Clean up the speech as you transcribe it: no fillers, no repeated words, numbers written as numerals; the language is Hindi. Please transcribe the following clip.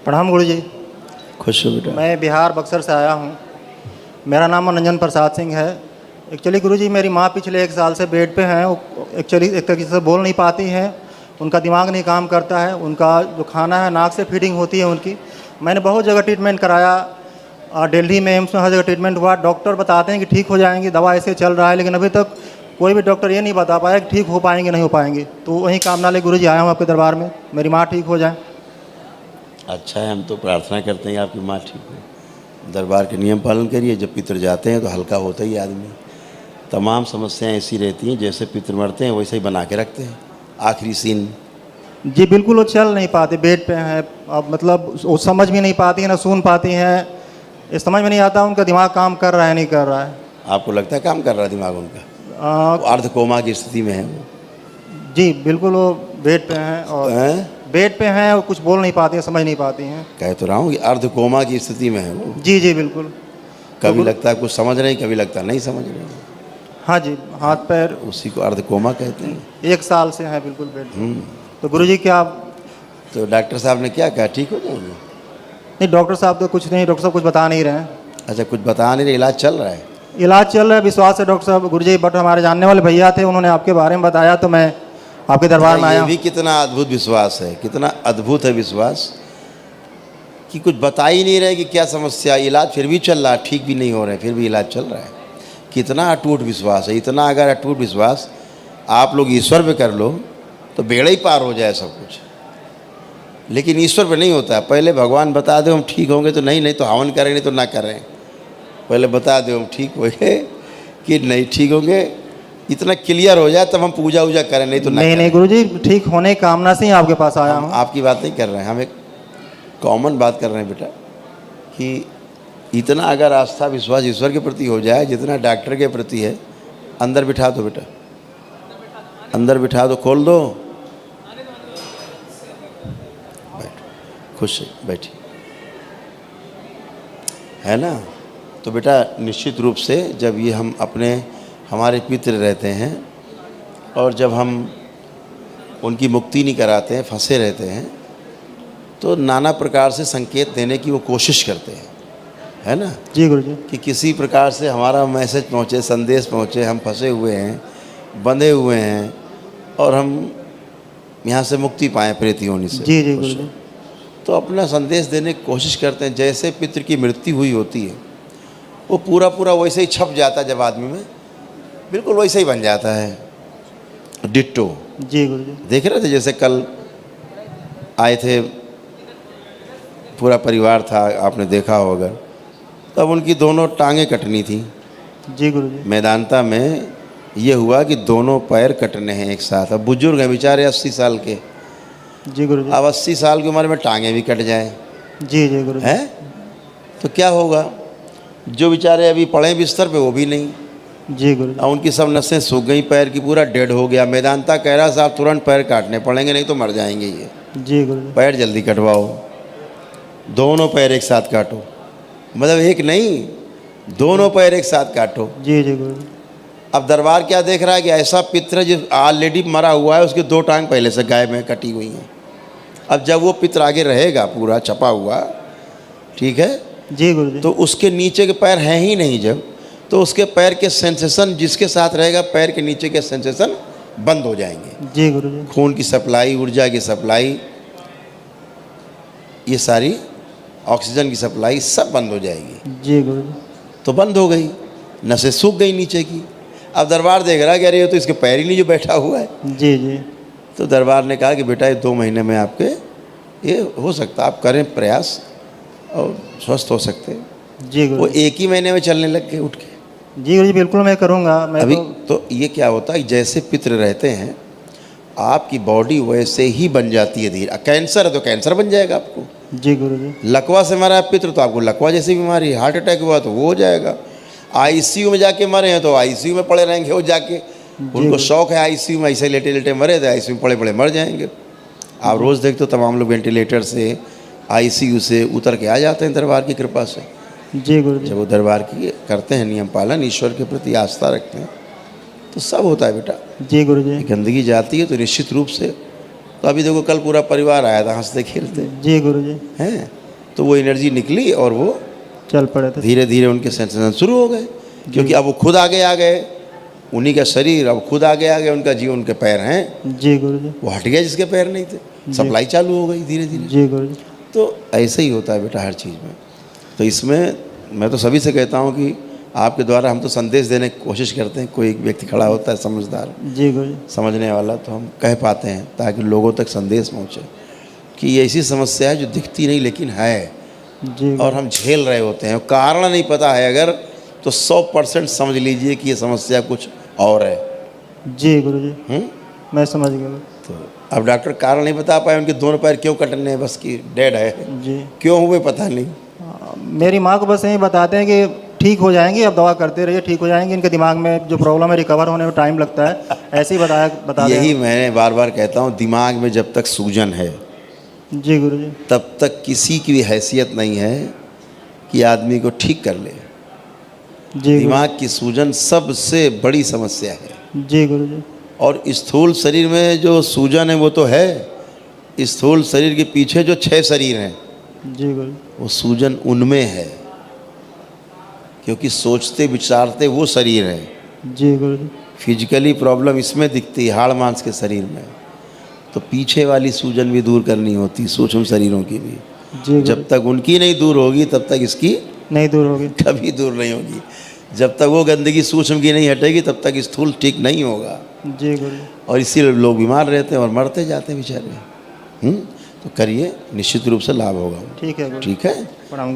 प्रणाम गुरु जी। खुश हो बेटा। मैं बिहार बक्सर से आया हूँ। मेरा नाम मनोरंजन प्रसाद सिंह है। एक्चुअली गुरु जी, मेरी माँ पिछले 1 साल से बेड पे हैं। वो एक्चुअली एक तरीके से बोल नहीं पाती हैं, उनका दिमाग नहीं काम करता है, उनका जो खाना है नाक से फीडिंग होती है उनकी। मैंने बहुत जगह ट्रीटमेंट कराया, दिल्ली में एम्स में हर जगह ट्रीटमेंट हुआ। डॉक्टर बताते हैं कि ठीक हो जाएंगी, दवा ऐसे चल रहा है, लेकिन अभी तक कोई भी डॉक्टर ये नहीं बता पाया कि ठीक हो पाएंगे नहीं हो पाएंगे। तो वहीं कामना ले गुरु जी आया हूँ आपके दरबार में, मेरी माँ ठीक हो जाए। अच्छा है, हम तो प्रार्थना करते हैं आपकी माँ ठीक हो। दरबार के नियम पालन करिए। जब पितर जाते हैं तो हल्का होता ही आदमी। तमाम समस्याएं ऐसी रहती हैं, जैसे पितर मरते हैं वैसे ही बना के रखते हैं। आखिरी सीन जी बिल्कुल, वो चल नहीं पाते, बेड पे हैं। अब मतलब वो समझ भी नहीं पाती हैं, ना सुन पाती हैं। ये समझ में नहीं आता उनका दिमाग काम कर रहा है नहीं कर रहा है। आपको लगता है काम कर रहा है दिमाग उनका? वो अर्ध कोमा की स्थिति में है वो। जी बिल्कुल, वो बेड पे हैं और बेड पे हैं और कुछ बोल नहीं पाती हैं, समझ नहीं पाती हैं। कह तो रहा हूँ कि अर्ध कोमा की स्थिति में है वो। जी जी बिल्कुल। कभी लगता है कुछ समझ रहे हैं, कभी लगता है नहीं समझ रहे हैं। हाँ जी, हाथ पैर। उसी को अर्ध कोमा कहते हैं। 1 साल से हैं बिल्कुल बेड पे। तो गुरु जी क्या तो डॉक्टर साहब ने क्या कहा, ठीक हो जाएंगे? नहीं, डॉक्टर साहब तो कुछ नहीं, डॉक्टर साहब कुछ बता नहीं रहे हैं। अच्छा, कुछ बता नहीं रहे, इलाज चल रहा है? इलाज चल रहा है, विश्वास है डॉक्टर साहब। गुरु जी बट हमारे जानने वाले भैया थे, उन्होंने आपके बारे में बताया तो मैं आपके दरबार में आया। ये भी कितना अद्भुत विश्वास है, कितना अद्भुत है विश्वास कि कुछ बता ही नहीं रहे कि क्या समस्या। इलाज फिर भी चल रहा है, ठीक भी नहीं हो रहे, फिर भी इलाज चल रहा है। कितना अटूट विश्वास है। इतना अगर अटूट विश्वास आप लोग ईश्वर पे कर लो तो बेड़ा ही पार हो जाए सब कुछ। लेकिन ईश्वर पे नहीं होता है। पहले भगवान बता दो हम ठीक होंगे तो नहीं तो हवन करें, नहीं तो ना करें। पहले बता दो हम ठीक होंगे कि नहीं ठीक होंगे, इतना क्लियर हो जाए तब हम पूजा वूजा करें, नहीं तो नहीं गुरु जी, ठीक होने की कामना से ही आपके पास आया हूँ। आपकी बात नहीं कर रहे हैं, हम एक कॉमन बात कर रहे हैं बेटा कि इतना अगर आस्था विश्वास ईश्वर के प्रति हो जाए जितना डॉक्टर के प्रति है। अंदर बिठा दो बेटा, अंदर बिठा दो, खोल दो, बैठो, खुश है, बैठी है ना। तो बेटा निश्चित रूप से जब ये हम हमारे पितृ रहते हैं और जब हम उनकी मुक्ति नहीं कराते हैं, फंसे रहते हैं, तो नाना प्रकार से संकेत देने की वो कोशिश करते हैं, है ना। जी गुरु जी। कि किसी प्रकार से हमारा मैसेज पहुँचे, संदेश पहुँचे, हम फंसे हुए हैं, बंधे हुए हैं और हम यहाँ से मुक्ति पाएँ प्रेत योनि से। जी जी गुरु जी। तो अपना संदेश देने की कोशिश करते हैं। जैसे पितृ की मृत्यु हुई होती है वो पूरा पूरा वैसे ही छप जाता है जब आदमी में, बिल्कुल वैसे ही बन जाता है, डिट्टो। जी गुरु जी। देख रहे थे जैसे कल आए थे, पूरा परिवार था, आपने देखा होगा। तब उनकी दोनों टांगें कटनी थी। जी गुरु जी। मैदानता में ये हुआ कि दोनों पैर कटने हैं एक साथ। अब बुजुर्ग हैं बेचारे 80 साल के। जी गुरु जी। अब 80 साल की उम्र में टांगें भी कट जाएं, जी जी गुरु जी। हैं तो क्या होगा? जो बेचारे अभी पड़े बिस्तर पे वो भी नहीं। जी गुरु जी। और उनकी सब नसें सूख गई, पैर की पूरा डेड हो गया। मैदानता कह रहा साहब तुरंत पैर काटने पड़ेंगे, नहीं तो मर जाएंगे ये। जी गुरु जी। पैर जल्दी कटवाओ, दोनों पैर एक साथ काटो, मतलब एक नहीं दोनों पैर एक साथ काटो। जी जी गुरु जी। अब दरबार क्या देख रहा है कि ऐसा पित्र जो ऑलरेडी मरा हुआ है उसकी 2 टांग पहले से गायब में कटी हुई हैं। अब जब वो पित्र आगे रहेगा पूरा छपा हुआ, ठीक है जी गुरु जी। तो उसके नीचे के पैर हैं ही नहीं जब, तो उसके पैर के सेंसेशन जिसके साथ रहेगा, पैर के नीचे के सेंसेशन बंद हो जाएंगे। जी गुरु जी। खून की सप्लाई, ऊर्जा की सप्लाई, ये सारी ऑक्सीजन की सप्लाई सब बंद हो जाएगी। जी गुरु जी। तो बंद हो गई, नसें सूख गई नीचे की। अब दरबार देख रहा है कि अरे ये तो इसके पैर ही नहीं जो बैठा हुआ है। जी जी। तो दरबार ने कहा कि बेटा ये 2 महीने में आपके ये हो सकता, आप करें प्रयास और स्वस्थ हो सकते हैं। जी गुरु। वो 1 ही महीने में चलने लग गए उठ के। जी गुरु जी, बिल्कुल मैं करूँगा। मैं अभी तो ये क्या होता है, जैसे पितृ रहते हैं आपकी बॉडी वैसे ही बन जाती है धीरे। कैंसर है तो कैंसर बन जाएगा आपको। जी गुरु जी। लकवा से मरा है पितृ तो आपको लकवा जैसी बीमारी, हार्ट अटैक हुआ तो वो हो जाएगा। आईसीयू में जाके मरे हैं तो आईसीयू में पड़े रहेंगे वो जाके। उनको शौक है आईसीयू में, ऐसे लेटे लेटे मरे थे, आईसीयू में पड़े पड़े मर जाएंगे। आप रोज़ देखते हो तमाम लोग वेंटिलेटर से, आईसीयू से उतर के आ जाते हैं दरबार की कृपा से। जी गुरु जी। जब वो दरबार की करते हैं नियम पालन, ईश्वर के प्रति आस्था रखते हैं, तो सब होता है बेटा। जी गुरु जी। गंदगी जाती है तो निश्चित रूप से तो अभी देखो कल पूरा परिवार आया था हंसते खेलते जी गुरुजी, हैं, तो वो एनर्जी निकली और वो चल पड़े थे। धीरे धीरे उनके सेंसेशन शुरू हो गए, क्योंकि अब वो खुद आगे आ गए, उन्हीं का शरीर अब खुद आगे आ गया, उनका जीवन, उनके पैर हैं, जी गुरुजी, वो हट गया जिसके पैर नहीं थे, सप्लाई चालू हो गई धीरे धीरे। जी गुरुजी, तो ऐसे ही होता है बेटा हर चीज़ में। तो इसमें मैं तो सभी से कहता हूँ कि आपके द्वारा हम तो संदेश देने की कोशिश करते हैं, कोई एक व्यक्ति खड़ा होता है समझदार जी गुरुजी, समझने वाला, तो हम कह पाते हैं ताकि लोगों तक संदेश पहुँचे कि ये ऐसी समस्या है जो दिखती नहीं लेकिन है, जी और हम झेल रहे होते हैं, कारण नहीं पता है अगर, तो 100% समझ लीजिए कि ये समस्या कुछ और है। जी गुरुजी, मैं समझ गया। तो अब डॉक्टर कारण नहीं बता पाए उनके दोनों पैर क्यों कटने हैं, बस की डेड है, जी, क्यों हुए पता नहीं। मेरी माँ को बस यही बताते हैं कि ठीक हो जाएंगे, अब दवा करते रहिए, ठीक हो जाएंगे, इनके दिमाग में जो प्रॉब्लम है रिकवर होने में टाइम लगता है, ऐसे ही बता यही मैं बार बार कहता हूँ, दिमाग में जब तक सूजन है जी गुरुजी, तब तक किसी की भी हैसियत नहीं है कि आदमी को ठीक कर ले। जी दिमाग की सूजन सबसे बड़ी समस्या है। जी गुरुजी, और स्थूल शरीर में जो सूजन है वो तो है, स्थूल शरीर के पीछे जो 6 शरीर हैं जी गुरुजी, वो सूजन उनमें है, क्योंकि सोचते विचारते वो शरीर है। जी गुरुजी, फिजिकली प्रॉब्लम इसमें दिखती है, हाड़ मांस के शरीर में, तो पीछे वाली सूजन भी दूर करनी होती, सूक्ष्म शरीरों की भी। जी जब तक उनकी नहीं दूर होगी तब तक इसकी नहीं दूर होगी, कभी दूर नहीं होगी। जब तक वो गंदगी सूक्ष्म की नहीं हटेगी तब तक स्थूल ठीक नहीं होगा, जी गुरुजी, और इसीलिए लोग बीमार रहते हैं और मरते जाते हैं बेचारे। तो करिए, निश्चित रूप से लाभ होगा। ठीक है गुरुजी, ठीक है। प्रणाम।